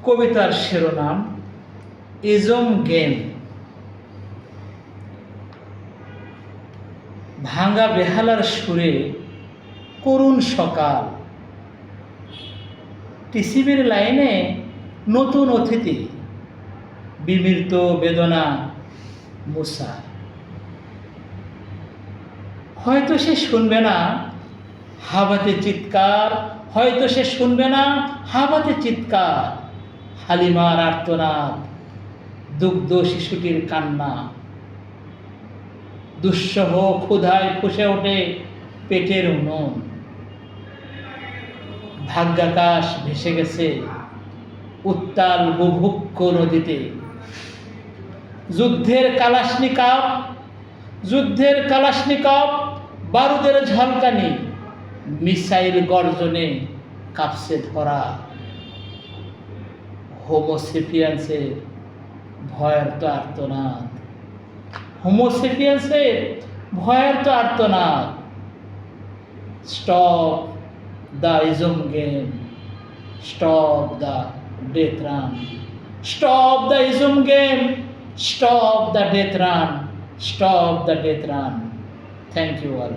কবিতার শিরোনাম ism game. ভাঙা বেহালার সুরে করুণ সকাল, টিসিবির লাইনে নতুন অতিথি, বিমৃত বেদনা মুসা। হয়তো সে শুনবে না হাওয়াতে চিৎকার, হয়তো সে শুনবে না হাওয়াতে চিৎকার, হালিমার আর্তনাদ, দুগ্ধ শিশুটির কান্না। দুঃসহ ক্ষুধায় ফুঁসে ওঠে পেটের উনুন। ভাগ্যাকাশ ভেসে গেছে উত্তাল বুভুক্ষ নদীতে। যুদ্ধের কালাশনিকভ, বারুদের ঝলকানি, মিসাইল গর্জনে কাঁপছে ধরা। হোমোসেপিয়ান্সের ভয়ার্ত আর্তনাদ, হোমোসেপিয়ান্সের ভয়ার্ত আর্তনাদ। Stop the ism game, stop the death run, stop the ism game, stop the death run, stop the death run. Thank you all.